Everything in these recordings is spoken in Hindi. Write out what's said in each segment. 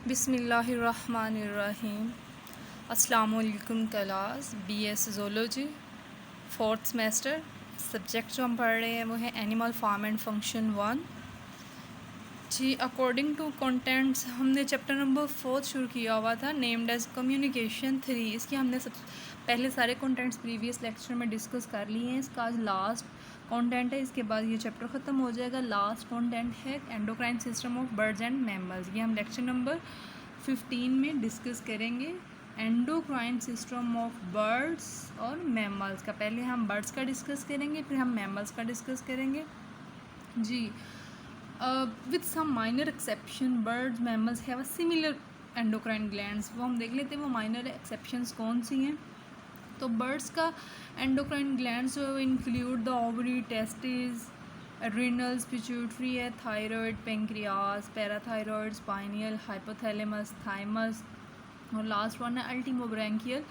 बिस्मिल्लाहिर्रहमानिर्रहीम। अस्सलामुअलैकुम class BS zoology fourth semester. Subject जो हम पढ़ रहे हैं वो है एनिमल फार्म एंड फंक्शन 1। जी, अकॉर्डिंग टू कंटेंट्स हमने चैप्टर नंबर 4 शुरू किया हुआ था, नेम्ड एज कम्युनिकेशन 3। इसकी हमने सब पहले सारे कंटेंट्स प्रीवियस लेक्चर में डिस्कस कर लिए हैं। इसका आज लास्ट कंटेंट है, इसके बाद ये चैप्टर ख़त्म हो जाएगा। लास्ट कंटेंट है endocrine system of birds and mammals. ये हम लेक्चर नंबर 15 में डिस्कस करेंगे एंडोक्राइन सिस्टम ऑफ बर्ड्स और मैमल्स का। पहले हम बर्ड्स का डिस्कस करेंगे, फिर हम मैमल्स का डिस्कस करेंगे। जी, with some minor exception birds mammals have a similar endocrine glands. वो हम देख लेते हैं वो माइनर एक्सेप्शंस कौन सी हैं। तो बर्ड्स का एंडोक्राइन ग्लैंड्स जो include the ovary, testis, adrenals, pituitary है, thyroid, pancreas, parathyroid, pineal, hypothalamus, thymus और लास्ट वन है अल्टीमोब्रैंकियल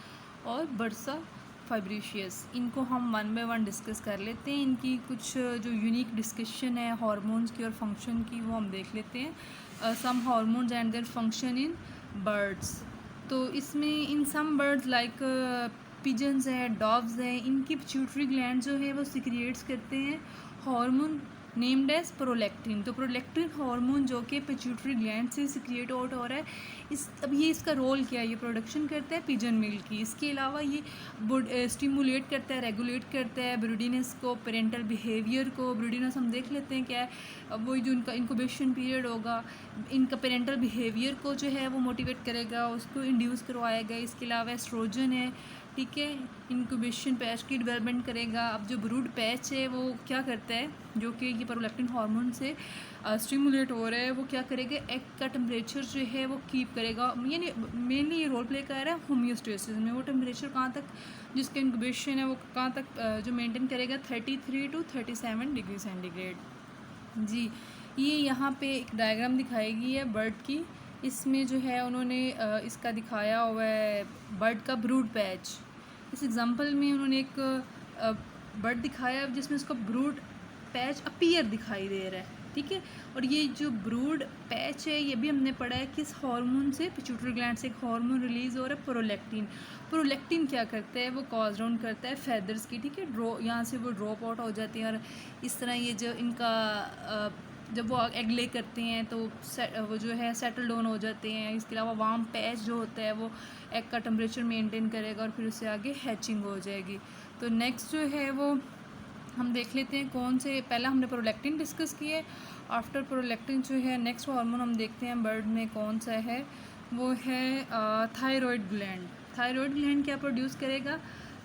और बर्सा फाइब्रिशियस। इनको हम वन बाय वन डिस्कस कर लेते हैं। इनकी कुछ जो यूनिक डिस्कशन है हार्मोन्स की और फंक्शन की वो हम देख लेते हैं। Some hormones and their function in birds. तो इसमें in some birds like pigeons है, डॉव्स है, इनकी पिट्यूटरी ग्लैंड जो है वो सिक्रिएट्स करते हैं हार्मोन नेम्ड एज प्रोलैक्टिन। तो प्रोलैक्टिन हार्मोन जो कि पिट्यूटरी ग्लैंड से सिक्रिएट आउट हो रहा है। अब ये इसका रोल क्या है, ये प्रोडक्शन करता है पिजन मिल्क की। इसके अलावा ये स्टिमुलेट करता है, रेगुलेट करता है ब्रीडिनेस को, पेरेंटल बिहेवियर को। ब्रीडिनेस हम देख लेते हैं क्या है, वो जो इनका इंक्यूबेशन पीरियड होगा, इनका पेरेंटल बिहेवियर को जो है वो मोटिवेट करेगा, उसको इंड्यूस करवाएगा। इसके अलावा एस्ट्रोजन है, ठीक है, इंक्यूबेशन पैच की डेवलपमेंट करेगा। अब जो ब्रूड पैच है वो क्या करता है, जो कि ये प्रोलैक्टिन हार्मोन से स्टिमुलेट हो रहा है, वो क्या करेगा, एग का टेम्परेचर जो है वो कीप करेगा। यानी मेनली ये रोल प्ले कर रहा है होम्योस्टेसिस में। वो टेम्परेचर कहाँ तक जिसका इंक्यूबेशन है वो कहाँ तक जो मेंटेन करेगा, 33 to 37 डिग्री सेंटीग्रेड। जी, ये यहाँ पे एक डायग्राम दिखाई गई है बर्ड की। इसमें जो है उन्होंने इसका दिखाया हुआ है बर्ड का ब्रूड पैच। इस एग्जांपल में उन्होंने एक बर्ड दिखाया जिसमें उसका ब्रूड पैच अपीयर दिखाई दे रहा है, ठीक है। और ये जो ब्रूड पैच है ये भी हमने पढ़ा है किस हार्मोन से, पिट्यूटरी ग्लैंड से एक हार्मोन रिलीज हो रहा है प्रोलैक्टिन। प्रोलैक्टिन क्या करता है, वो कॉज डाउन करता है फेदर्स की, ठीक है, यहाँ से वो ड्रॉप आउट हो जाती है। और इस तरह ये जो इनका जब वो एग ले करते हैं तो वो जो है सेटल डाउन हो जाते हैं। इसके अलावा वार्म पैच जो होता है वो एग का टेम्परेचर मेंटेन करेगा और फिर उससे आगे हैचिंग हो जाएगी। तो नेक्स्ट जो है वो हम देख लेते हैं कौन से। पहला हमने प्रोलैक्टिन डिस्कस किए। आफ्टर प्रोलैक्टिन जो है नेक्स्ट हार्मोन हम देखते हैं बर्ड में कौन सा है, वो है थायराइड ग्लैंड। थायराइड ग्लैंड क्या प्रोड्यूस करेगा,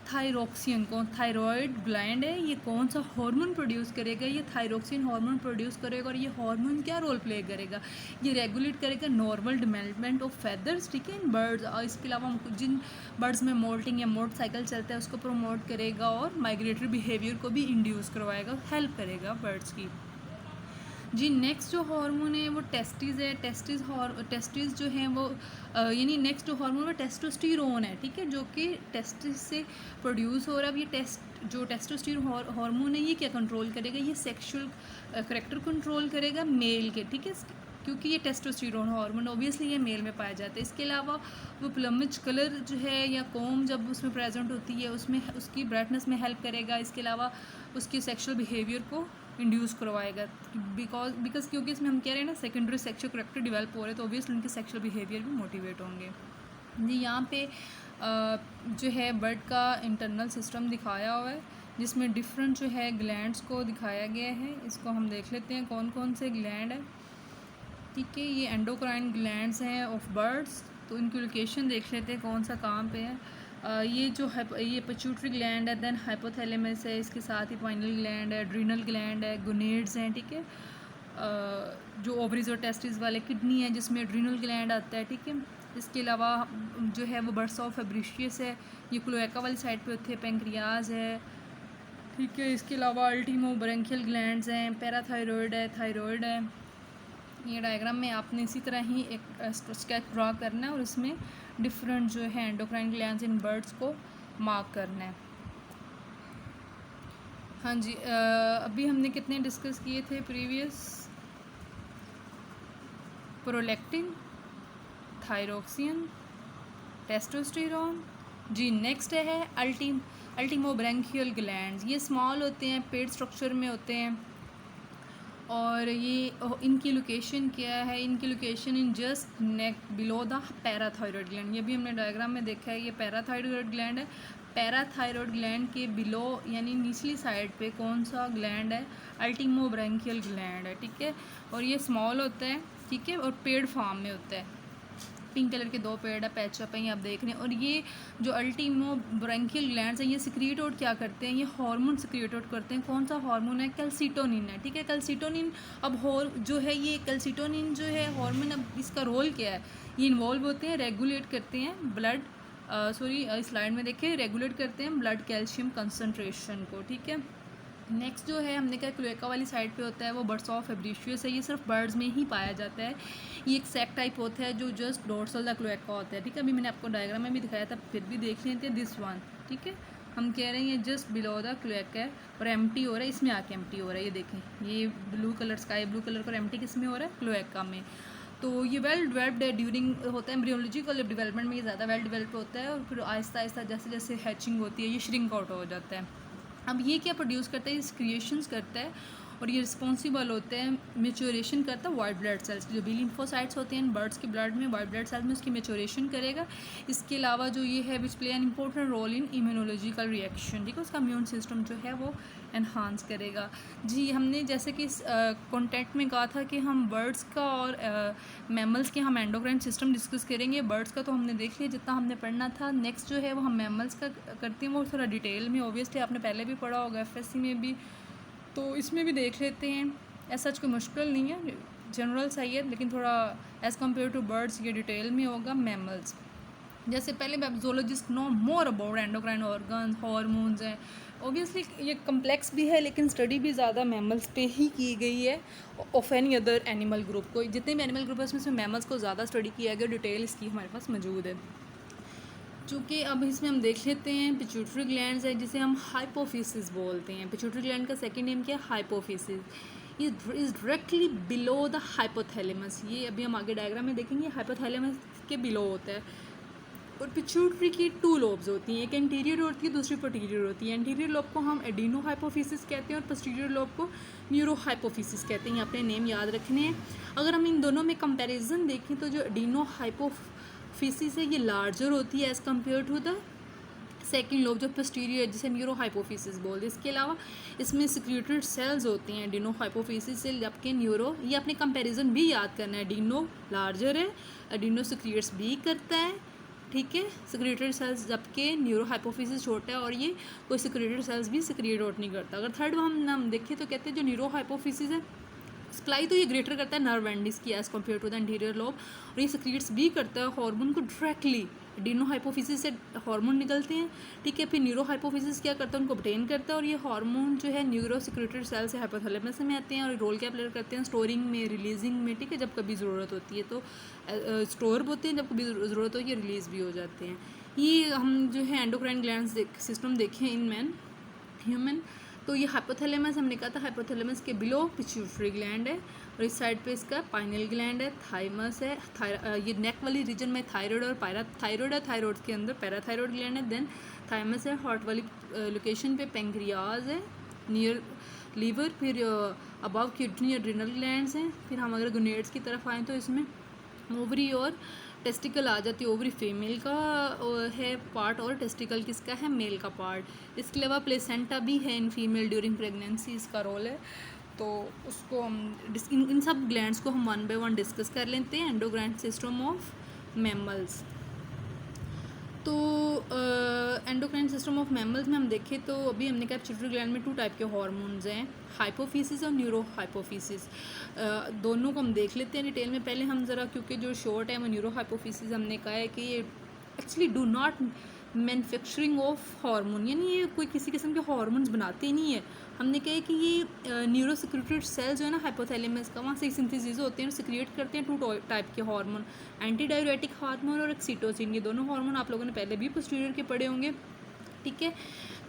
थायरोक्सिन। कौन थायराइड ग्लैंड है, ये कौन सा हार्मोन प्रोड्यूस करेगा, ये थायरोक्सिन हार्मोन प्रोड्यूस करेगा। और ये हार्मोन क्या रोल प्ले करेगा, ये रेगुलेट करेगा नॉर्मल डेवलपमेंट ऑफ फेदर्स, ठीक है, इन बर्ड्स। और इसके अलावा जिन बर्ड्स में मोल्टिंग या मोल्ट साइकिल चलता है उसको प्रमोट करेगा और माइग्रेटरी बिहेवियर को भी इंड्यूस करवाएगा, हेल्प करेगा बर्ड्स की। जी, नेक्स्ट जो हार्मोन है वो टेस्टिस है। टेस्टिस जो है वो यानी नेक्स्ट जो हार्मोन वो टेस्टोस्टेरोन है, ठीक है, जो कि टेस्टिस से प्रोड्यूस हो रहा है। अब ये जो टेस्टोस्टेरोन हार्मोन है ये क्या कंट्रोल करेगा, ये सेक्सुअल करेक्टर कंट्रोल करेगा मेल के, ठीक है, क्योंकि ये टेस्टोस्टेरोन हार्मोन ऑब्वियसली ये मेल में पाया जाता है। इसके अलावा वो प्लमिज कलर जो है या कोम जब उसमें प्रेजेंट होती है उसमें उसकी ब्राइटनेस में हेल्प करेगा। इसके अलावा उसकी सेक्सुअल बिहेवियर को इंड्यूस करवाएगा, बिकॉज क्योंकि इसमें हम कह रहे हैं ना सेकेंडरी सेक्सुअल करेक्टर डेवलप हो रहे हैं तो ऑब्वियसली उनके सेक्सुअल बिहेवियर भी मोटिवेट होंगे। जी, यहाँ पे जो है बर्ड का इंटरनल सिस्टम दिखाया हुआ है जिसमें डिफरेंट जो है ग्लैंड्स को दिखाया गया है। इसको हम देख लेते हैं कौन कौन से ग्लैंड है, ठीक है। ये एंडोक्राइन ग्लैंड्स हैं ऑफ बर्ड्स। तो इनकी लोकेशन देख लेते हैं कौन सा कहाँ पे है। ये जो है ये पिट्यूटरी ग्लैंड है, देन हाइपोथैलेमस है, इसके साथ ही पाइनल ग्लैंड है, एड्रिनल ग्लैंड है, गोनेड्स हैं, ठीक है। जो ओवरीज और टेस्टिस वाले किडनी है जिसमें एड्रिनल ग्लैंड आता है, ठीक है। इसके अलावा जो है वो बर्सा फैब्रिशियस है, ये क्लोएका वाली साइड पे होते हैं, पेंक्रियाज है, ठीक है। इसके अलावा अल्टीमोब्रैंकियल ग्लैंड्स हैं, पैराथायरॉयड है, थायरॉयड है। ये डायग्राम में आपने इसी तरह ही एक स्केच ड्रा करना है और इसमें डिफरेंट जो है एंडोक्राइन ग्लैंड्स इन बर्ड्स को मार्क करना है। हाँ जी, अभी हमने कितने डिस्कस किए थे प्रीवियस, प्रोलैक्टिन, थायरोक्सिन, टेस्टोस्टेरोन। जी नेक्स्ट है अल्टीमोब्रैंकियल ग्लैंड्स। ये स्मॉल होते हैं, पेट स्ट्रक्चर में होते हैं, और ये इनकी लोकेशन क्या है? इनकी location in just neck below the parathyroid gland. ये भी हमने डायग्राम में देखा है, ये पैराथायरॉयड ग्लैंड है। पैराथायरॉयड ग्लैंड के बिलो यानी निचली साइड पे कौन सा ग्लैंड है? अल्टीमोब्रैंकियल ग्लैंड है, ठीक है। और ये स्मॉल होता है, ठीक है, और पेड़ फॉर्म में होता है। पिंक कलर के 2 पेड़ है, पैचअप है, ये आप देख रहे हैं। और ये जो अल्टीमोब्रैंकियल ग्लैंड्स हैं, ये सिक्रीट आउट क्या करते हैं? ये हार्मोन सिक्रीट आउट करते हैं। कौन सा हार्मोन है? कैल्सिटोनिन है, ठीक है। कैल्सिटोनिन अब जो है ये कैल्सिटोनिन जो है हार्मोन, अब इसका रोल क्या है? ये इन्वॉल्व होते हैं, रेगुलेट करते हैं ब्लड स्लाइड में देखें, रेगुलेट करते हैं ब्लड कैल्शियम कंसनट्रेशन को, ठीक है। नेक्स्ट जो है हमने कहा क्लोएका वाली साइड पे होता है, वो बर्ड्स ऑफ फेब्रिशियस है। ये सिर्फ बर्ड्स में ही पाया जाता है। ये एक सेक टाइप होता है जो जस्ट डोर्सल द क्लोएका होता है, ठीक है। अभी मैंने आपको डायग्राम में भी दिखाया था, फिर भी देख लेते हैं दिस वन, ठीक है। हम कह रहे हैं ये जस्ट बिलो द क्लोएका है और एम्प्टी हो रहा है, इसमें आके एम्प्टी हो रहा है। ये देखें, ये blue colour, sky blue colour का एम्प्टी किस में हो रहा है? क्लोएका में। तो ये वेल डेवलप्ड है ड्यूरिंग होता है एम्ब्रियोलॉजिकल डेवलपमेंट में, ये ज़्यादा वेल डेवलप होता है, और फिर आहिस्ता आहिस्ता जैसे जैसे हैचिंग होती है ये श्रिंक आउट हो जाता है। अब ये क्या प्रोड्यूस करता है? ये क्रिएशंस करता है, और ये रिस्पॉन्सिबल होते हैं, मेच्योरेशन करता है वाइट ब्लड सेल्स, जो बी लिम्फोसाइट्स होते हैं बर्ड्स के ब्लड में, वाइट ब्लड सेल्स में उसकी मेच्योरेशन करेगा। इसके अलावा जो ये है which play an important role in immunological reaction, ठीक है। उसका इम्यून सिस्टम जो है वो एनहांस करेगा। जी हमने जैसे कि इस कॉन्टेक्ट में कहा था कि हम बर्ड्स का और मैमल्स के हम एंडोक्राइन सिस्टम डिस्कस करेंगे। बर्ड्स का तो हमने देख लिया जितना हमने पढ़ना था। नेक्स्ट जो है वो हम मैमल्स का करते हैं, वो थोड़ा डिटेल में, ऑब्वियसली आपने पहले भी पढ़ा होगा एफएससी में भी, तो इसमें भी देख लेते हैं। ऐसा कोई मुश्किल नहीं है, जनरल सा ही है, लेकिन थोड़ा एज़ कम्पेयर टू बर्ड्स ये डिटेल में होगा। मैमल्स जैसे पहले zoologist know more about endocrine organs, hormones हैं। ऑब्वियसली ये कम्प्लेक्स भी है, लेकिन स्टडी भी ज़्यादा मैमल्स पे ही की गई है of any other animal group को। जितने भी एनिमल ग्रुप है उसमें मैमल्स को ज़्यादा स्टडी किया गया, डिटेल इसकी हमारे पास मौजूद है। चूँकि अब इसमें हम देख लेते हैं पिट्यूटरी ग्लैंड्स है, जिसे हम हाइपोफिसिस बोलते हैं। पिट्यूटरी ग्लैंड का सेकंड नेम क्या है? Hypophysis. Is directly below the hypothalamus. ये अभी हम आगे डायग्राम में देखेंगे, हाइपोथैलेमस के बिलो होता है। और पिट्यूटरी की 2 लोब्स होती हैं, एक एंटीरियर होती है, दूसरी पोस्टीरियर होती है। एंटीरियर लोब को हम एडिनो हाइपोफिसिस कहते हैं और पोस्टीरियर लोब को न्यूरो हाइपोफिसिस कहते हैं। अपने नेम याद रखने हैं। अगर हम इन दोनों में कंपैरिजन देखें तो जो एडिनो हाइपोफिसिस है ये लार्जर होती है as compare to the second lobe जो पोस्टीरियर, जिसे न्यूरो हाइपोफिसिस बोलते हैं। इसके अलावा इसमें सिक्रेटेड सेल्स होती हैं एडिनो हाइपोफिसिस से, जबकि न्यूरो, ये अपने कंपैरिजन भी याद करना है। एडिनो लार्जर है, एडिनो सिक्रिएट्स भी करता है, ठीक है, सिक्रेटेड सेल्स, जबकि न्यूरो हाइपोफिसिस छोटा है और ये कोई सिक्रेटेड सेल्स भी सिक्रिएट आउट नहीं करता। अगर थर्ड हम देखें तो कहते हैं जो न्यूरो हाइपोफिसिस है सप्लाई तो ये ग्रेटर करता है नर्व एंडिस की as compare to the anterior lobe, और ये सिक्रीट्स भी करता है हार्मोन को डायरेक्टली। एडिनो हाइपोफिसिस से हार्मोन निकलते हैं, ठीक है। फिर न्यूरो हाइपोफिसिस क्या करता है? उनको ऑब्टेन करता है, और ये हार्मोन जो है न्यूरो सिक्रेटेड सेल से हाइपोथैलेमस में आते हैं और रोल क्या प्ले करते हैं? स्टोरिंग में, रिलीजिंग में, ठीक है। जब कभी ज़रूरत होती है तो स्टोर होते हैं, जब कभी ज़रूरत हो ये रिलीज़ भी हो जाते हैं। ये हम जो है एंडोक्राइन ग्लैंड्स सिस्टम देखें इन मैन ह्यूमन, तो ये हाइपोथैलेमस हमने कहा था, हाइपोथैलेमस के बिलो पिट्यूटरी ग्लैंड है, और इस साइड पे इसका पाइनल ग्लैंड है, थाइमस है, ये नेक वाली रीजन में थायराइड और पैराथायराइड है, थायराइड के अंदर पैराथायराइड ग्लैंड है, देन थाइमस है, हार्ट वाली लोकेशन पे पेंक्रियाज है, नियर लीवर, फिर अबव किडनी एड्रिनल ग्लैंड्स हैं। फिर हम अगर गोनेड्स की तरफ आएँ तो इसमें ओवरी और टेस्टिकल आ जाती है। ओवरी फीमेल का है पार्ट और टेस्टिकल किसका है? मेल का पार्ट। इसके अलावा प्लेसेंटा भी है इन फीमेल ड्यूरिंग प्रेगनेंसी, इसका रोल है। तो उसको हम इन सब ग्लैंड्स को हम 1 बाय 1 डिस्कस कर लेते हैं। Endocrine system of mammals. तो एंडोक्राइन सिस्टम ऑफ मैमल्स में हम देखें तो अभी हमने कहा पिट्यूटरी ग्लैंड में 2 टाइप के हार्मोन्स हैं, हाइपोफिसिस और न्यूरो हाइपोफिसिस। दोनों को हम देख लेते हैं डिटेल में। पहले हम ज़रा, क्योंकि जो शॉर्ट है वो न्यूरो हाइपोफिसिस, हमने कहा है कि ये actually do not manufacturing of hormone, यानी ये कोई किसी किस्म के हार्मोन्स बनाते ही नहीं है। हमने कहा है कि ये न्यूरो सिक्रेटेड सेल जो है ना हाइपोथैलेमस का, वहाँ से सिंथेसिस होते हैं और सिक्रिएट करते हैं 2 टाइप के हार्मोन, एंटी डाययूरेटिक हार्मोन और एक्सीटोसिन। ये दोनों हार्मोन आप लोगों ने पहले भी पोस्टीरियर के पढ़े होंगे, ठीक है।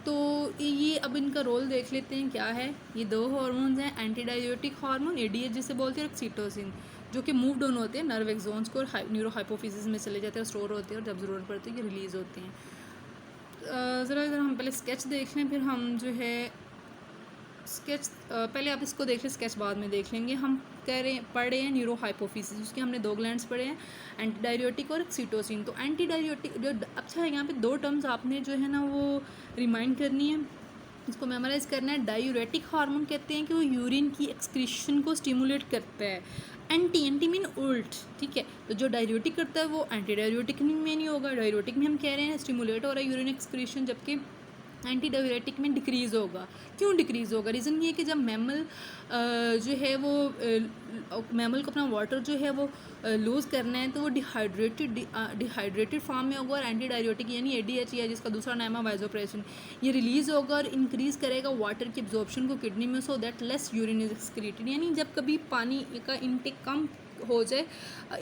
तो ये अब इनका रोल देख लेते हैं क्या है। ये 2 हार्मोन्स हैं, एंटी डाययूरेटिक हार्मोन एडीएच जिसे बोलते हैं, और एक्सीटोसिन। जो कि मूव डाउन होते हैं नर्व एक्सोन्स को और न्यूरो हाइपोफिसिस में चले जाते हैं, स्टोर होते हैं और जब ज़रूरत पड़ती है ये रिलीज़ होते हैं। ज़रा हम पहले स्केच देख लें, फिर हम जो है स्केच पहले आप इसको देख लें, स्केच बाद में देख लेंगे। हम पढ़ रहे हैं न्यूरो हाइपोफिसिस, उसके हमने 2 ग्लैंड्स पढ़े हैं, एंटी डायरियोटिक और एक्सीटोसिन। तो एंटी डायरियोटिक जो अच्छा है, यहाँ पे 2 टर्म्स आपने जो है ना वो रिमाइंड करनी है, इसको मेमोराइज़ करना है। डायूरेटिक हार्मोन कहते हैं कि वो यूरिन की एक्सक्रीशन को स्टिमुलेट करता है। एंटी मीन उल्ट, ठीक है। तो जो डायरियोटिक करता है वो एंटी डायरियोटिक में नहीं होगा। डायरियोटिक में हम कह रहे हैं स्टिमुलेट हो रहा है यूरिन एक्सक्रीशन, जबकि एंटी डायरेटिक में डिक्रीज़ होगा। क्यों डिक्रीज़ होगा? रीज़न ये है कि जब मैमल जो है वो मैमल को अपना वाटर जो है वो लूज़ करना है, तो वो डिहाइड्रेटेड फॉर्म में होगा और एंटी डायरेटिक यानी ADH या जिसका दूसरा नाम है वाइजोप्रेसिन, ये रिलीज़ होगा और इंक्रीज़ करेगा वाटर की एब्जॉर्प्शन को किडनी में, so that less urine is excreted. यानी जब कभी पानी का इनटेक कम हो जाए,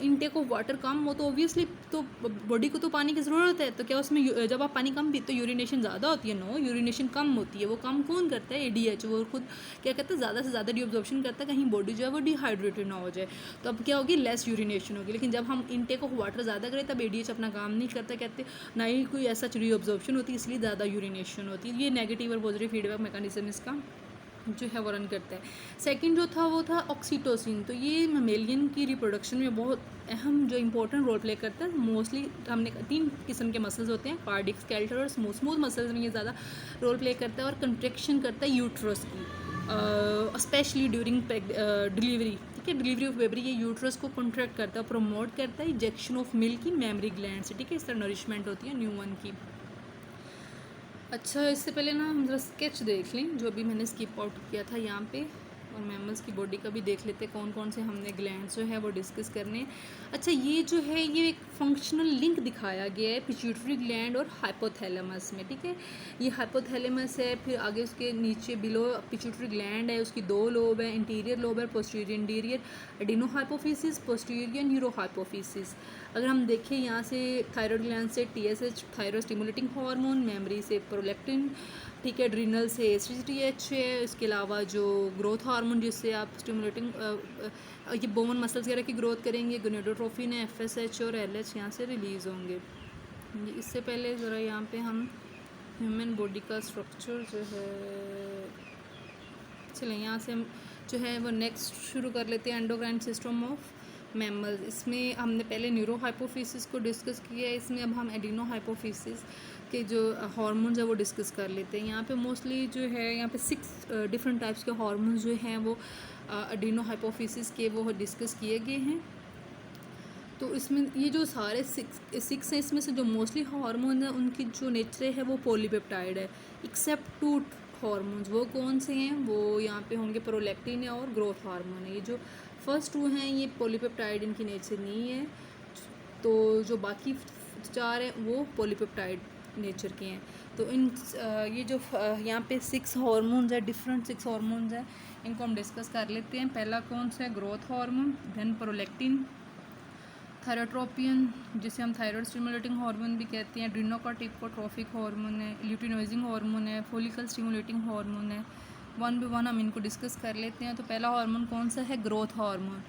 इनटेक ऑफ वाटर कम हो, तो ऑब्वियसली तो बॉडी को तो पानी की ज़रूरत है, तो क्या उसमें जब आप पानी कम पीते तो यूरिनेशन ज़्यादा होती है? नो, यूरिनेशन कम होती है। वो कम कौन करता है? ADH। वो खुद क्या कहता है, ज़्यादा से ज़्यादा डिअब्जॉर्प्शन करता है, कहीं बॉडी जो है वो डिहाइड्रेटेड ना हो जाए, तो अब क्या होगी? लेस यूरिनेशन होगी। लेकिन जब हम इनटेक ऑफ वाटर ज़्यादा करें तब ADH अपना काम नहीं करता, कहते ना ही कोई ऐसा रीअब्जॉर्प्शन होती है, इसलिए ज़्यादा यूरिनेशन होती है। ये नेगेटिव और पॉजिटिव फीडबैक मैकेनिज्म इसका जो है वो रन करता है। सेकंड जो था वो था ऑक्सीटोसिन। तो ये मेमेलियन की रिप्रोडक्शन में बहुत अहम जो इंपॉर्टेंट रोल प्ले करता है। मोस्टली हमने 3 किस्म के मसल्स होते हैं, कार्डिक, स्केलेटल और स्मूथ मसल्स में ये ज़्यादा रोल प्ले करता है और कंट्रैक्शन करता है यूट्रस की, स्पेशली ड्यूरिंग डिलीवरी, ठीक है। डिलीवरी ऑफ बेबी ये यूट्रस को कॉन्ट्रैक्ट करता है, प्रमोट करता है इजेक्शन ऑफ मिल्क की मेमरी ग्लैंड से, ठीक है। इस तरह नरिशमेंट होती है न्यू वन की। अच्छा, इससे पहले ना हम ज़रा स्केच देख लें जो अभी मैंने स्किप आउट किया था यहाँ पे, और मैमल्स की बॉडी का भी देख लेते हैं, कौन कौन से हमने ग्लैंड्स जो है वो डिस्कस करने हैं। अच्छा, ये जो है ये एक फंक्शनल लिंक दिखाया गया है पिट्यूटरी ग्लैंड और हाइपोथैलेमस में, ठीक है। ये हाइपोथैलेमस है, फिर आगे उसके नीचे बिलो पिट्यूटरी ग्लैंड है, उसकी 2 लोब है, इंटीरियर लोब है, posterior interior, adeno hypophysis, posterior neuro hypophysis. अगर हम देखें यहाँ से थायराइड ग्लैंड से TSH thyroid stimulating hormone, memory से प्रोलैक्टिन, ठीक है, एड्रिनल से ACTH है, इसके अलावा जो ग्रोथ हार्मोन जिससे आप स्टिमुलेटिंग ये बोन मसल्स वगैरह की ग्रोथ करेंगे, गोनेडोट्रोफिन है, FSH और LH यहाँ से रिलीज़ होंगे। इससे पहले ज़रा यहाँ पे हम ह्यूमन बॉडी का स्ट्रक्चर जो है, चलें यहाँ से हम जो है वो नेक्स्ट शुरू कर लेते हैं, एंडोक्राइन सिस्टम ऑफ मैमल्स। इसमें हमने पहले न्यूरो हाइपोफिसिस को डिस्कस किया है, इसमें अब हम एडिनो हाइपोफिसिस के जो हार्मोन्स है वो डिस्कस कर लेते हैं। यहाँ पे मोस्टली जो है यहाँ पे 6 डिफरेंट टाइप्स के हार्मोन्स जो हैं वो एडिनो हाइपोफिसिस के वो डिस्कस किए गए हैं। तो इसमें ये जो सारे 6 हैं, इसमें से जो मोस्टली हार्मोन है उनकी जो नेचर है वो पॉलीपेप्टाइड है, एक्सेप्ट 2 हार्मोन्स। वो कौन से हैं? वो यहाँ पे होंगे प्रोलैक्टिन है और ग्रोथ हार्मोन है। ये जो फर्स्ट 2 हैं ये पॉलीपेप्टाइड इनकी नेचर नहीं है, तो जो बाकी 4 हैं वो पॉलीपेप्टाइड नेचर के हैं। तो इन ये जो यहाँ पे 6 हार्मोन्स है, डिफरेंट 6 हार्मोन्स हैं, इनको हम डिस्कस कर लेते हैं। पहला कौन सा है? ग्रोथ हार्मोन, देन प्रोलैक्टिन, थायरोट्रोपियन जिसे हम थायराइड स्टिमुलेटिंग हार्मोन भी कहते हैं, एड्रेनोकॉर्टिकोट्रोफिक हार्मोन है, ल्यूटिनोइजिंग हार्मोन है, फॉलिकल स्टिमुलेटिंग हार्मोन है। 1 by 1 हम इनको डिस्कस कर लेते हैं। तो पहला हार्मोन कौन सा है? ग्रोथ हार्मोन,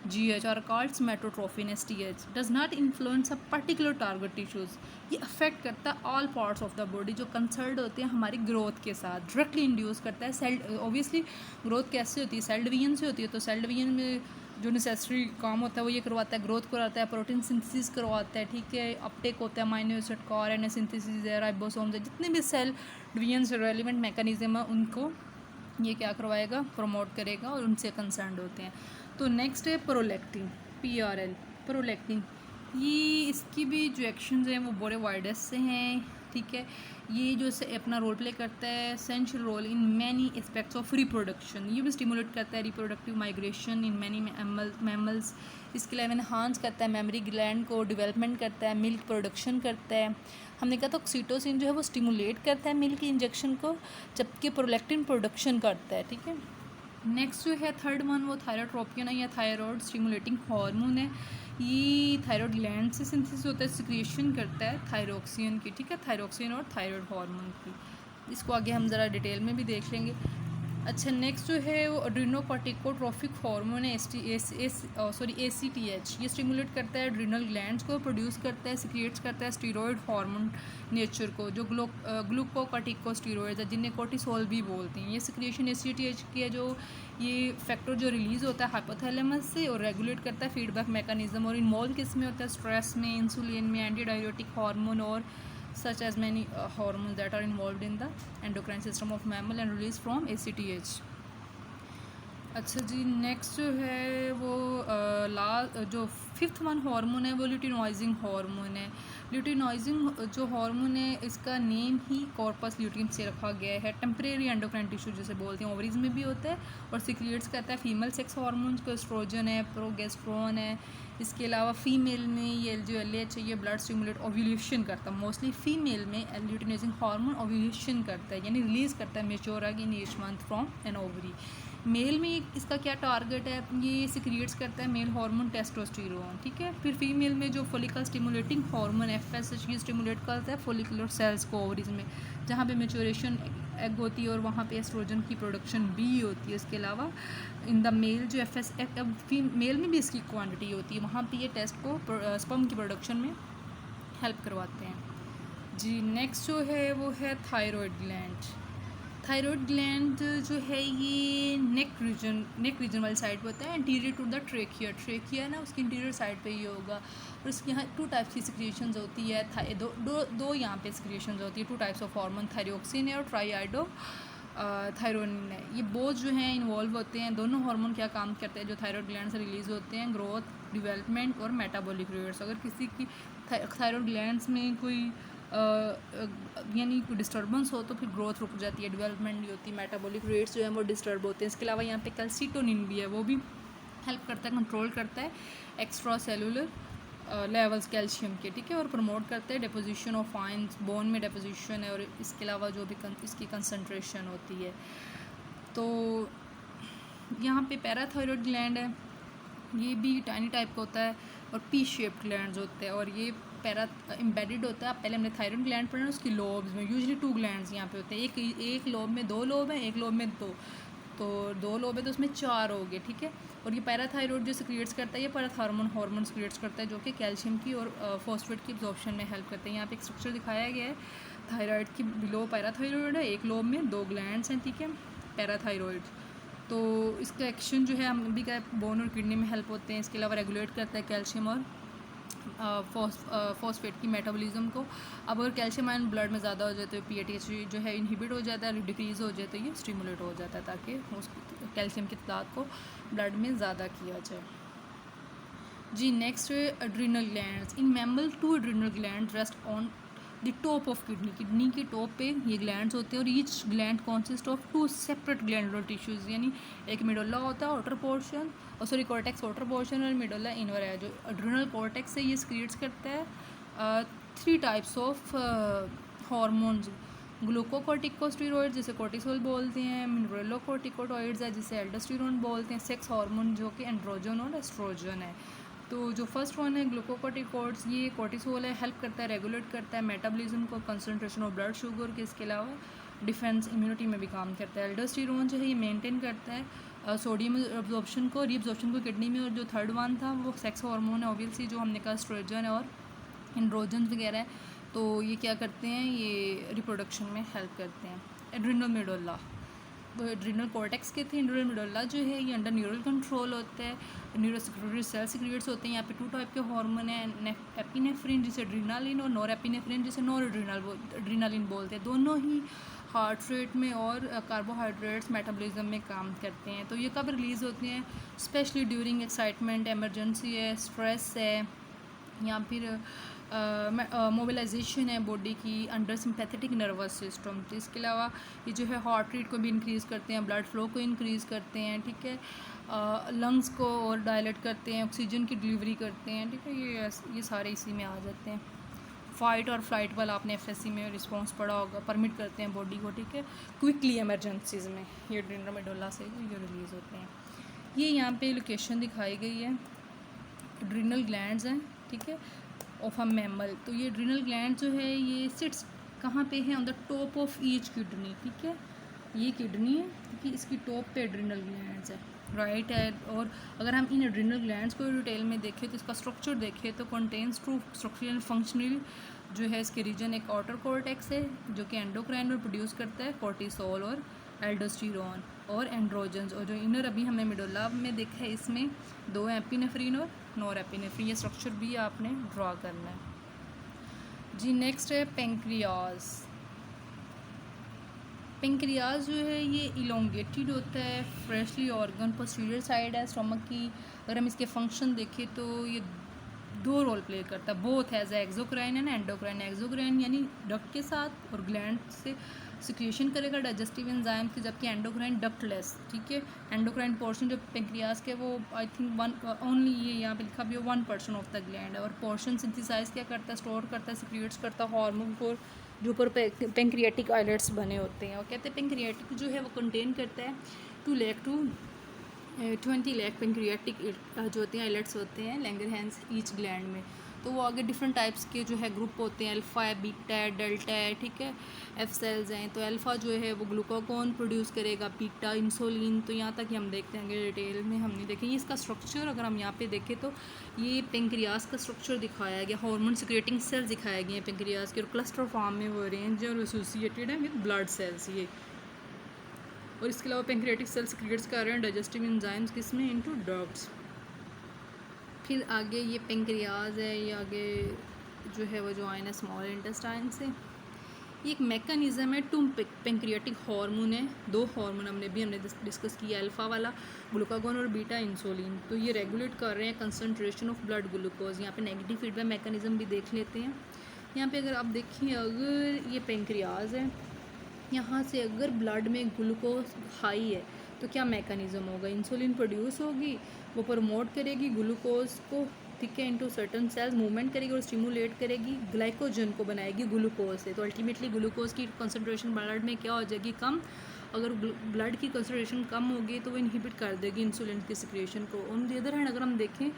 GH और called somatotropin STH, does not influence a particular target tissues. ये अफेक्ट करता है all parts of the body जो कंसर्न होते हैं हमारी ग्रोथ के साथ, डायरेक्टली इंड्यूस करता है सेल। ऑब्वियसली ग्रोथ कैसे होती है? सेल डिवीजन से होती है, तो सेल डिवीजन में जो नेसेसरी काम होता है वो ये करवाता है, ग्रोथ करवाता है, प्रोटीन सिंथेसिस करवाता है, ठीक है, अपटेक होता है अमाइनो एसिड का, RNA सिंथेसिस है, राइबोसोम्स है, जितने भी सेल डिवीजन से रेलिवेंट मैकेनिज्म है उनको ये क्या करवाएगा? प्रमोट करेगा और उनसे कंसर्न होते हैं। तो नेक्स्ट है प्रोलैक्टिन, PRL, प्रोलैक्टिन। ये इसकी भी जो एक्शंस हैं वो बड़े वाइडेस्ट से हैं, ठीक है। ये जो अपना रोल प्ले करता है essential role in many aspects of reproduction. ये भी स्टिमुलेट करता है reproductive migration in many mammals. इसके अलावा एनहांस करता है मेमरी ग्लैंड को, डेवलपमेंट करता है, मिल्क प्रोडक्शन करता है। हमने कहा था ऑक्सीटोसिन जो है वो स्टिमुलेट करता है मिल्क इंजेक्शन को, जबकि प्रोलैक्टिन प्रोडक्शन करता है, ठीक है। नेक्स्ट जो है थर्ड वन वो थायरोट्रोपियन है या थायराइड स्टिमुलेटिंग हार्मोन है। ये थायराइड ग्लैंड से सिंथेसिस होता है, सिक्रिएशन करता है थायरोक्सिन की, ठीक है, थायरोक्सिन और थायराइड हार्मोन की। इसको आगे हम ज़रा डिटेल में भी देख लेंगे। अच्छा, नेक्स्ट जो है वो एड्रीनोकॉर्टिकोट्रोफिक हार्मोन है, ACTH। ये स्टिमुलेट करता है एड्रीनल ग्लैंड्स को, प्रोड्यूस करता है, सिक्रिएट्स करता है स्टीरॉयड हार्मोन नेचर को, जो ग्लूकोकॉर्टिकोस्टेरॉइड्स है, जिन्हें कोर्टिसोल भी बोलते हैं। ये सिक्रिएशन ACTH की है, जो ये फैक्टर जो रिलीज़ होता है हाइपोथैलेमस से और रेगुलेट करता है फीडबैक मैकेनिज्म, और इन्वॉल्व किस में होता है, स्ट्रेस में, इंसुलिन में, एंटी डायरेटिक हार्मोन, और such as many hormones that are involved in the endocrine system of mammal and released from ACTH। अच्छा जी, नेक्स्ट जो है वो जो फिफ्थ वन हार्मोन है वो ल्यूटिनॉइजिंग हार्मोन है। ल्यूटिनॉइजिंग जो हार्मोन है इसका नेम ही कॉर्पस ल्यूटियम से रखा गया है। टेम्परेरी एंडोक्राइन टिश्यू जैसे बोलते हैं, ओवरीज में भी होता है, और सिक्रिएट्स करता है फीमेल सेक्स हार्मोन्स को, एस्ट्रोजन है, प्रोगेस्ट्रोन है। इसके अलावा फीमेल में ये जो LH है ये ब्लड स्टिमुलेट ओव्यूलेशन करता है। मोस्टली फीमेल में ल्यूटिनाइजिंग हार्मोन ओव्यूलेशन करता है, यानी रिलीज़ करता है mature in each month from an ovary. Male में इसका क्या टारगेट है, ये सिक्रिएट्स करता है मेल हार्मोन टेस्टोस्टेरोन, ठीक है। फिर फीमेल में जो फोलिकल स्टिमुलेटिंग हार्मोन FSH ये स्टिमुलेट करता है फोलिकुलर सेल्स को ओवरीज में, जहाँ पे मेच्योरेशन एग होती है और वहाँ पे एस्ट्रोजन की प्रोडक्शन भी होती है। इसके अलावा इन द मेल जो मेल में भी इसकी क्वांटिटी होती है, वहाँ पे ये टेस्ट को स्पर्म की प्रोडक्शन में हेल्प करवाते हैं जी। नेक्स्ट जो है वो है थायराइड ग्लैंड। थायराइड ग्लैंड जो है ये नेक रीजन वाली साइड पे होता है, एंटीरियर टू द ट्रेकिया ना, उसकी इंटीरियर साइड पे ये होगा। और इसके यहाँ 2 टाइप्स की सिक्रिएशंस होती है, दो यहाँ पे सिक्रिएशंस होती है, 2 टाइप्स ऑफ हार्मोन, थायरोक्सिन है और ट्राइआइडो थायरोनिन है। ये बोथ जो हैं इन्वॉल्व होते हैं। दोनों हार्मोन क्या काम करते हैं जो थायराइड ग्लैंड से रिलीज़ होते हैं, ग्रोथ, डेवलपमेंट और मेटाबॉलिक रेट्स। अगर किसी की थायराइड ग्लैंड्स में कोई यानी कोई डिस्टर्बेंस हो तो फिर ग्रोथ रुक जाती है, डेवलपमेंट नहीं होती, मेटाबॉलिक रेट्स जो हैं वो डिस्टर्ब होते हैं। इसके अलावा यहाँ पे कैल्सिटोनिन भी है, वो भी हेल्प करता है, कंट्रोल करता है एक्स्ट्रा सेलुलर लेवल्स कैल्शियम के, ठीक है, और प्रमोट करते हैं डिपोजिशन ऑफ आयंस, बोन में डिपोजिशन है, और इसके अलावा जो भी इसकी कंसंट्रेशन होती है। तो यहाँ पे पैराथायरॉयड ग्लैंड है, ये भी टाइनी टाइप का होता है, और पी शेप्ड ग्लैंड्स होते हैं, और ये पैरा एम्बेडेड होता है। पहले हमने थायराइड ग्लैंड पढ़ा, उसकी लोब्स में यूजुअली 2 ग्लैंड्स यहाँ पे होते हैं, एक लोब में 2 लोब हैं, एक लोब में 2, तो 2 लोब है तो उसमें 4 हो गए, ठीक है। और ये पैराथायरॉयड जो सिक्रिएट्स करता है, ये पैराथार्मोन हार्मोन सिक्रिएट्स करता है, जो कि कैल्शियम की और फॉस्फेट की एब्जॉर्प्शन में हेल्प करते हैं। यहाँ पे एक स्ट्रक्चर दिखाया गया है, थायराइड की बिलो पैराथायरॉयड है, एक लोब में 2 ग्लैंड्स हैं, ठीक है, पैराथायरॉयड। तो इसका एक्शन जो है हम भी क्या बोन और किडनी में हेल्प होते हैं। इसके अलावा रेगुलेट करता है कैल्शियम और फॉस्फेट की मेटाबॉलिज्म को। अब अगर कैल्शियम आयन ब्लड में ज़्यादा हो जाए तो PATH जो है इनहिबिट हो जाता है, डिक्रीज़ हो जाए तो ये स्टिमुलेट हो जाता है, ताकि उस कैल्शियम की तादाद को ब्लड में ज़्यादा किया जाए जी। Next adrenal glands. In mammal 2 adrenal glands rest on the top of kidney के टॉप पे ये ग्लैंड्स होते हैं, और each gland consist of 2 separate glandular tissues, यानी एक मेडुल्ला होता है आउटर पोर्शन, और सॉरी कॉर्टेक्स आउटर पोर्शन, और मेडुल्ला इनवर है। जो एड्रिनल कॉर्टेक्स है ये क्रिएट्स करता है 3 टाइप्स ऑफ हार्मोन्स, ग्लूकोकॉर्टिकोस्टेरॉइड जिसे कोर्टिसोल बोलते हैं, मिनरलोकॉर्टिकोइड्स है जिसे एल्डोस्टेरोन बोलते हैं, सेक्स हार्मोन जो कि एंड्रोजन और एस्ट्रोजन है। तो जो फर्स्ट वन है ग्लूकोकॉर्टिकोइड्स, ये कोर्टिसोल है, हेल्प करता है, रेगुलेट करता है मेटाबॉलिज्म को, कंसंट्रेशन ऑफ ब्लड शुगर के, इसके अलावा डिफेंस इम्यूनिटी में भी काम करता है। एल्डोस्टेरोन जो है ये मेंटेन करता है सोडियम एब्जॉर्प्शन को, रीअब्जॉर्प्शन को किडनी में। और जो थर्ड वन था वो सेक्स हार्मोन है, ऑब्वियसली जो हमने कहा एस्ट्रोजन और एंड्रोजन वगैरह है, तो ये क्या करते हैं, ये रिप्रोडक्शन में हेल्प करते हैं। एड्रिनल मेडुल्ला, वो एड्रिनल कॉर्टेक्स के थे। एड्रिनल मेडुल्ला जो है ये अंडर न्यूरल कंट्रोल होता है, न्यूरोसेक्रेटरी सेल सिक्रिएट्स होते हैं। यहाँ पे 2 टाइप के हार्मोन हैं, एपिनेफ्रिन जिसे एड्रिनालिन, और नॉर एपिनेफ्रिन जिसे नॉर एड्रिनालिन बोलते हैं। दोनों ही हार्ट रेट में और कार्बोहाइड्रेट्स मेटाबॉलिज्म में काम करते हैं। तो ये कब रिलीज़ होते हैं, स्पेशली ड्यूरिंग एक्साइटमेंट, एमरजेंसी है, स्ट्रेस है, या फिर मोबिलाइजेशन है बॉडी की अंडर सिंपैथेटिक नर्वस सिस्टम। तो इसके अलावा ये जो है हार्ट रेट को भी इंक्रीज़ करते हैं, ब्लड फ्लो को इंक्रीज़ करते हैं, ठीक है, लंग्स को और डायलेट करते हैं, ऑक्सीजन की डिलीवरी करते हैं, ठीक है। ये सारे इसी में आ जाते हैं। फाइट और फ्लाइट वाला आपने FSC में रिस्पॉन्स पढ़ा होगा, परमिट करते हैं बॉडी को, ठीक है, क्विकली एमरजेंसीज़ में ये एड्रिनल मेडुल्ला से ये रिलीज़ होते हैं। ये यहाँ पे लोकेशन दिखाई गई है, एड्रिनल ग्लैंड्स हैं, ठीक है, ऑफ अ मैमल। तो ये एड्रिनल ग्लैंड जो है ये सिट्स कहाँ पे है, on the top of each kidney, ठीक है, ये किडनी है क्योंकि इसकी टॉप पे एड्रिनल ग्लैंड्स है, राइट है। और अगर हम इन एड्रिनल ग्लैंड्स को डिटेल में देखें तो इसका स्ट्रक्चर देखें तो कंटेन्स टू स्ट्रक्चरल फंक्शनल जो है इसके रीजन एक आउटर कॉर्टेक्स है जो कि एंडोक्राइन और प्रोड्यूस करता है कॉर्टिसोल और एल्डोस्टेरोन और एंड्रोजन्स, और जो इनर अभी हमने मेडुला में देखा है इसमें 2 एपिनेफ्रिन और नॉरएपिनेफ्रिन। ये स्ट्रक्चर भी आपने ड्रा करना है जी। नेक्स्ट है पेंक्रियाज। पेंक्रियाज जो है ये इलोंगेटेड होता है, फ्रेशली ऑर्गन पोस्टीरियर साइड है स्टमक की। अगर हम इसके फंक्शन देखें तो ये 2 रोल प्ले करता है, both as exocrine and endocrine. Exocrine यानी डक्ट के साथ और ग्लैंड से सिक्रेशन करेगा डाइजेस्टिव एंजाइम की, जबकि एंडोक्राइन डक्टलेस, ठीक है। एंडोक्राइन पोर्शन जो पेंक्रियाज के वो आई थिंक ओनली ये यहाँ पे लिखा भी है 1% ऑफ द ग्लैंड है। और पोर्शन सिंथेसाइज क्या करता है, स्टोर करता है, सिक्रिएट्स करता है हार्मोन को जो ऊपर पेंक्रियाटिक आइलेट्स बने होते हैं। और कहते हैं पेंक्रियाटिक जो है वो कंटेन करता है 20 लाख पेंक्रियाटिक जो होते हैं आइलेट्स होते हैं लैंगरहैंस ईच ग्लैंड में। तो वो आगे डिफरेंट टाइप्स के जो है ग्रुप होते हैं, अल्फ़ा है, बीटा है, डेल्टा है, ठीक है, एफ सेल्स हैं। तो अल्फ़ा जो है वो ग्लूकागोन प्रोड्यूस करेगा, बीटा इंसुलिन। तो यहाँ तक ही हम देखते हैं, डिटेल में हम नहीं देखेंगे इसका स्ट्रक्चर। अगर हम यहाँ पे देखें तो ये पेंक्रियाज का स्ट्रक्चर दिखाया गया, हार्मोन सिक्रेटिंग सेल्स दिखाए गए हैं पेंक्रियाज के, और क्लस्टर फॉर्म में वो अरेंज और एसोसिएटेड है विद ब्लड सेल्स ये। और इसके अलावा पेंक्रियाटिक सेल्स सिक्रेट्स कर रहे हैं डाइजेस्टिव एंजाइम्स किसमें, इनटू डक्ट्स। फिर आगे ये पेंक्रियाज है, ये आगे जो है वो ज्वाइन है स्मॉल इंटेस्टाइन से। ये एक मैकेनिज़्म है टू पेंक्रियाटिक हार्मोन है, 2 हार्मोन हमने डिस्कस किया, अल्फ़ा वाला ग्लूकागोन और बीटा इंसुलिन। तो ये रेगुलेट कर रहे हैं कंसनट्रेशन ऑफ ब्लड ग्लूकोज। यहाँ पे नेगेटिव फीडबैक मैकेनिज़्म भी देख लेते हैं। यहाँ पे अगर आप देखिए, अगर ये पेंक्रियाज है, यहाँ से अगर ब्लड में ग्लूकोज हाई है तो क्या मैकेनिज़्म होगा, इंसुलिन प्रोड्यूस होगी, वो प्रमोट करेगी ग्लूकोज को, ठीक है, इनटू सर्टन सेल्स मूवमेंट करेगी और स्टिमुलेट करेगी, ग्लाइकोजन को बनाएगी ग्लूकोज से। तो अल्टीमेटली ग्लूकोज की कंसंट्रेशन ब्लड में क्या हो जाएगी, कम। अगर ब्लड की कंसंट्रेशन कम होगी तो वो इनहिबिट कर देगी इंसुलिन की सिक्रेशन को। ऑन द अदर हैंड अगर हम देखें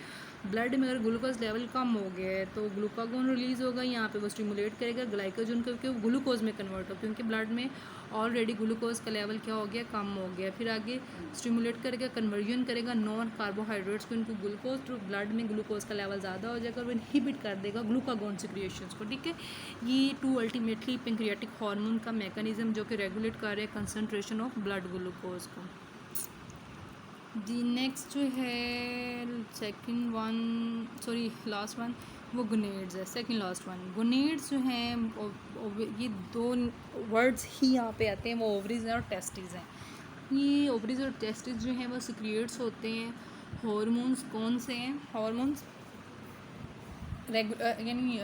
ब्लड में अगर ग्लूकोज लेवल कम हो गया है तो ग्लूकागोन रिलीज़ होगा, यहाँ पे वो स्टिमुलेट करेगा ग्लाइकोजन को, क्योंकि वो ग्लूकोज में कन्वर्ट हो, क्योंकि ब्लड में ऑलरेडी ग्लूकोज का लेवल क्या हो गया, कम हो गया। फिर आगे स्टिमुलेट करेगा, कन्वर्जन करेगा नॉन कार्बोहाइड्रेट्स को इनको ग्लूकोज, तो ब्लड में ग्लूकोज का लेवल ज़्यादा हो जाएगा और वो इनहिबिट कर देगा ग्लूकागोन सिक्रिएशंस को, ठीक है। ये 2 अल्टीमेटली पेंक्रियाटिक हार्मोन का मैकेनिज्म जो कि रेगुलेट कर रहे हैं कंसनट्रेशन ऑफ ब्लड ग्लूकोज को जी। नेक्स्ट जो है second one, sorry last one, वो गोनेड्स है, सेकंड लास्ट वन। गोनेड्स जो हैं ये 2 वर्ड्स ही यहाँ पे आते हैं, वो ओवरीज हैं और टेस्टिस हैं। ये ओवरीज और टेस्टिस जो हैं वो सिक्रिएट्स होते हैं हॉर्मोन्स। कौन से हैं हॉर्मोन्स, यानी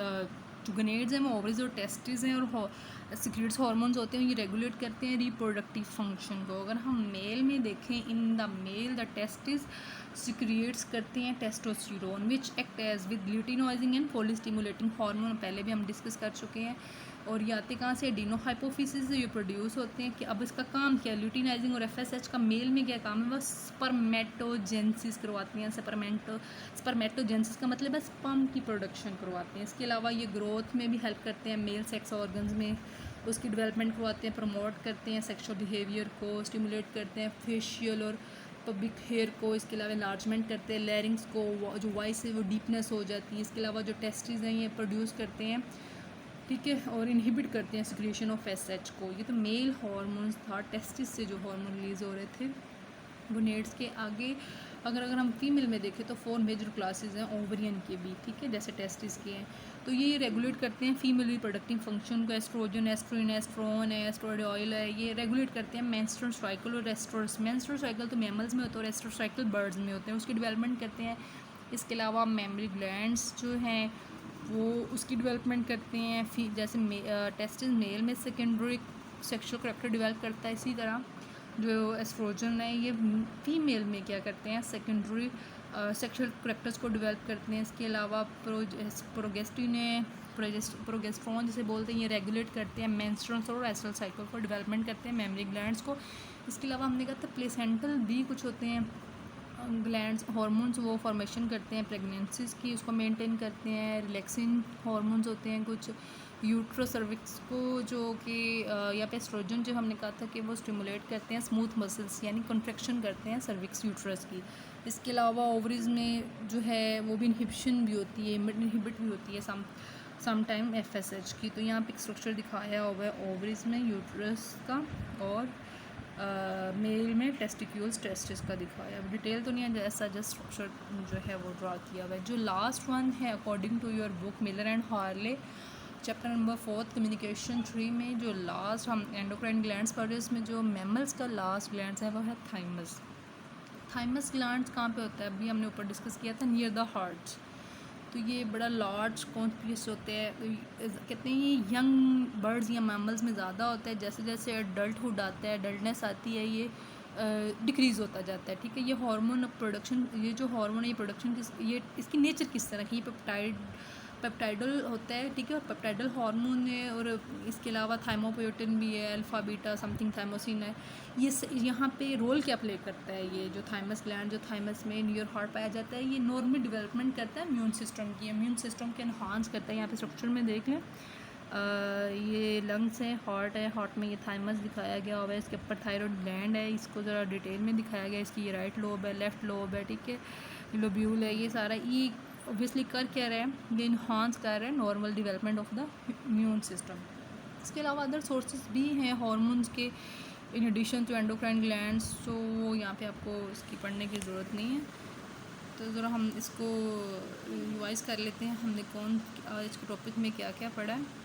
जो गोनेड्स हैं वो ओवरीज और टेस्टिस हैं, और सिक्रेट्स हार्मोन्स होते हैं, ये रेगुलेट करते हैं रिप्रोडक्टिव फंक्शन को। अगर हम मेल में देखें, in the male the testis secretes करते हैं testosterone which act as with luteinizing and follicle stimulating hormone, पहले भी हम डिस्कस कर चुके हैं। और ये आते कहाँ से, एडिनो हाइपोफिसिस से ये प्रोड्यूस होते हैं। कि अब इसका काम क्या, ल्यूटिनाइजिंग और FSH का मेल में क्या काम है, वह स्पर्मेटोजेंसिस करवाती हैं। स्पर्मेटोजेंसिस का मतलब है स्पर्म की प्रोडक्शन करवाते हैं। इसके अलावा ये ग्रोथ में भी हेल्प करते हैं, मेल सेक्स ऑर्गन्स में उसकी डेवलपमेंट करवाते हैं, प्रमोट करते हैं सेक्सुअल बिहेवियर को, स्टिमुलेट करते हैं फेशियल और पब्लिक हेयर को। इसके अलावा इन्लार्जमेंट करते हैं लैरिंग्स को, जो वॉइस है वो डीपनेस हो जाती है। इसके अलावा जो टेस्टिस हैं ये प्रोड्यूस करते हैं, ठीक है, और इनहिबिट करते हैं सिक्रेशन ऑफ FSH को। ये तो मेल हार्मोन्स था, टेस्टिस से जो हार्मोन रिलीज़ हो रहे थे गोनेड्स के। आगे अगर हम फीमेल में देखें तो 4 मेजर क्लासेस हैं ओवरियन के भी, ठीक है, जैसे टेस्टिस के हैं। तो ये रेगुलेट करते हैं फीमेल रिप्रोडक्टिव फंक्शन को। एस्ट्रोजन, एस्ट्रोइन, एस्ट्रोन है, एस्ट्रोडियोल है, ये रेगुलेट करते हैं मेंस्ट्रुअल साइकिल और मेंस्ट्रुअल साइकिल तो मैमल्स में होता है और एस्ट्रो साइकिल बर्ड्स में होते हैं, उसकी डेवलपमेंट करते हैं। इसके अलावा मेमरी ग्लैंड्स जो हैं वो उसकी डेवलपमेंट करते हैं। जैसे टेस्टिस मेल में सेकेंडरी सेक्सुअल करैक्टर डेवलप करता है, इसी तरह जो एस्ट्रोजन है ये फीमेल में क्या करते हैं, सेकेंडरी सेक्सुअल करैक्टर्स को डेवलप करते हैं। इसके अलावा प्रोगेस्टिन है, प्रोगेस्ट्रॉन जिसे बोलते हैं, ये रेगुलेट करते हैं मेंस्ट्रुअल और एस्ट्रल साइकिल को, डेवलपमेंट करते हैं मेमरी ग्लैंड्स को। इसके अलावा हमने कहा था प्लेसेंटल भी कुछ होते हैं ग्लैंड्स हार्मोन्स, वो फॉर्मेशन करते हैं प्रेगनेंसीज की, उसको मेंटेन करते हैं। रिलैक्सिंग हार्मोन्स होते हैं कुछ, यूट्रो सर्विक्स को जो कि यहाँ पे एस्ट्रोजन जो हमने कहा था कि वो स्टिमुलेट करते हैं स्मूथ मसल्स, यानी कॉन्ट्रैक्शन करते हैं सर्विक्स यूट्रस की। इसके अलावा ओवरीज में जो है वो भी इनहिबिशन भी होती है, इनहिबिट भी होती है सम टाइम FSH की। तो यहाँ पे एक स्ट्रक्चर दिखाया हुआ है ओवरीज में यूट्रस का, और मेल में टेस्टिक्यूल्स टेस्टिस का दिखाया। अब डिटेल तो नहीं है, जैसा जस्ट स्ट्रक्चर जो है वो ड्रा किया हुआ है। जो लास्ट वन है according to your book Miller and Harley chapter number 4 communication 3 में जो लास्ट हम एंडोक्राइन ग्लैंड्स पढ़ रहे हैं, उसमें जो मैमल्स का लास्ट ग्लैंड्स है वो है थाइमस। थाइमस ग्लैंड्स कहाँ पे होता है, अभी हमने ऊपर डिस्कस किया था, नियर द हार्ट। तो ये बड़ा लार्ज कॉन्स्पियस होते हैं। कहते हैं ये यंग बर्ड्स या मैमल्स में ज़्यादा होता है, जैसे जैसे एडल्टहुड आता है, एडल्टनेस आती है, ये डिक्रीज़ होता जाता है। ठीक है, ये हार्मोन प्रोडक्शन, ये जो हार्मोन ये प्रोडक्शन ये इसकी नेचर किस तरह की, पेप्टाइडल होता है। ठीक है, और पेप्टाइडल हार्मोन है, और इसके अलावा थाइमोपोएटिन भी है, अल्फ़ा बीटा समथिंग थाइमोसिन है। ये यहाँ पे रोल क्या प्ले करता है, ये जो थाइमस ग्लैंड जो थाइमस में नियर हार्ट पाया जाता है, ये नॉर्मल डेवलपमेंट करता है इम्यून सिस्टम की, इम्यून सिस्टम के एनहांस करता है। यहाँ पे स्ट्रक्चर में देख लें, ये लंग्स है, हार्ट में ये थाइमस दिखाया गया हुआ है, इसके ऊपर थायराइड ग्लैंड है, इसको ज़रा डिटेल में दिखाया गया। इसकी ये राइट लोब है, लेफ़्ट लोब है, ठीक है, लोब्यूल है, ये सारा ये ऑब्वियसली कर क्या रहे हैं, ये इन्हांस कर रहे हैं normal development of the immune system. इसके अलावा अदर सोर्सेज भी हैं हार्मोन्स के in addition to endocrine glands, तो यहाँ पे आपको इसकी पढ़ने की ज़रूरत नहीं है। तो ज़रा हम इसको रिवाइज कर लेते हैं, हमने कौन आज के टॉपिक में क्या क्या पढ़ा है।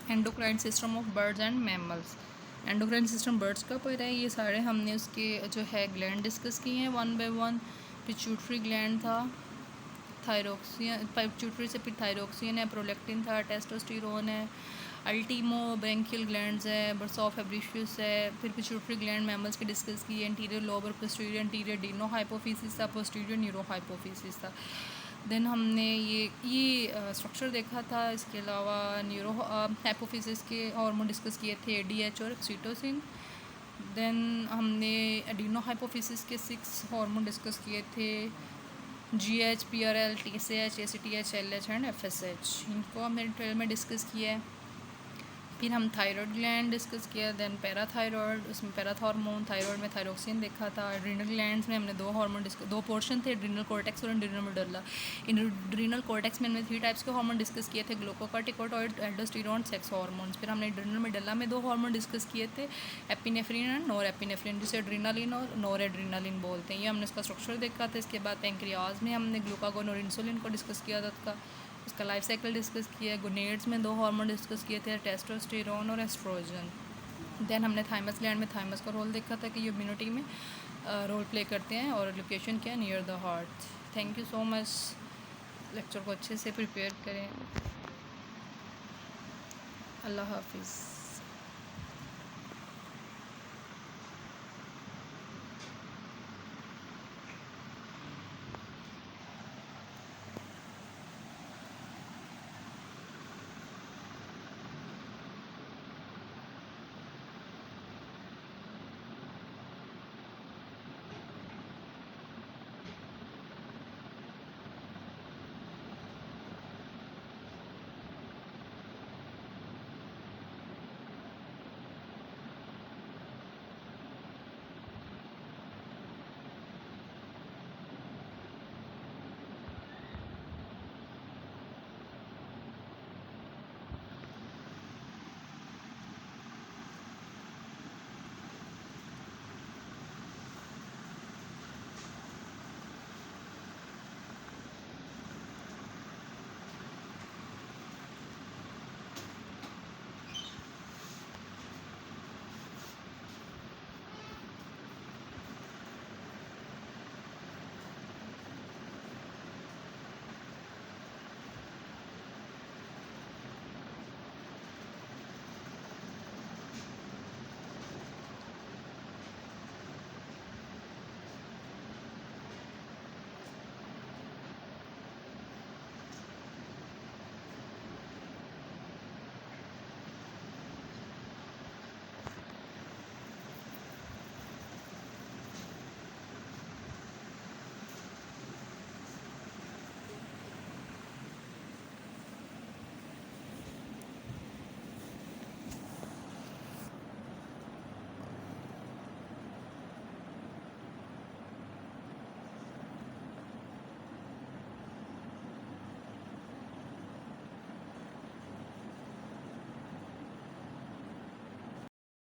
Endocrine system of birds and mammals. Endocrine system birds का पढ़ा है, ये सारे हमने उसके जो है ग्लैंड डिस्कस किए हैं one by one. Pituitary gland था, थायरोक्सिन, पिट्यूटरी से फिर थायरोक्सिन है, प्रोलेक्टिन था, टेस्टोस्टेरोन है, अल्टीमो ब्रैंकियल ग्लैंड्स है, बर्सॉफ फेब्रिशियस है। फिर पिट्यूटरी ग्लैंड मैमल्स के डिस्कस किए, एंटीरियर लोब और पोस्टीरियर एंटीरियर डीनो हाइपोफिसिस था, पोस्टीरियर न्यूरो हाइपोफिसिस था। देन हमने ये स्ट्रक्चर देखा था। इसके अलावा न्यूरो हाइपोफिसिस के हार्मोन डिस्कस किए थे, ADH और ऑक्सीटोसिन। देन हमने एडिनो हाइपोफिसिस के 6 हार्मोन डिस्कस किए थे, GH, PRL, TSH, ACTH, LH and FSH। इनको हमने डिटेल में डिस्कस किया है। फिर हम थायराइड ग्लैंड डिस्कस किया, देन पैराथायरॉयड, उसमें पैराथॉर्मोन, थायराइड में थायरोक्सिन देखा था। एड्रीनल ग्लैंड्स में हमने दो पोर्शन थे, एड्रीनल कॉर्टेक्स और एड्रीनल मेडुला। एड्रीनल कॉर्टेक्स में हमने 3 टाइप्स के हार्मोन डिस्कस किए थे, ग्लूकोकॉर्टिकोइड, एल्डोस्टेरोन, सेक्स हार्मोन्स। फिर हमने एड्रीनल मेडुला में 2 हार्मोन डिस्कस किए थे, एपिनेफ्रिन एंड नॉर एपिनेफ्रिन, जिसे एड्रीनालिन और नॉर एड्रीनालिन बोलते हैं। ये हमने इसका स्ट्रक्चर देखा था। इसके बाद पैंक्रियाज में हमने ग्लूकागोन और इंसुलिन को डिस्कस किया था, उसका लाइफ साइकिल डिस्कस किया है। गोनेड्स में 2 हार्मोन डिस्कस किए थे, टेस्टोस्टेरोन और एस्ट्रोजन। देन हमने थाइमस ग्लैंड में थाइमस का रोल देखा था कि ये इम्यूनिटी में रोल प्ले करते हैं, और लोकेशन क्या है, near the heart. Thank you so much. Lecture को अच्छे से प्रिपेयर करें। अल्लाह हाफिज़।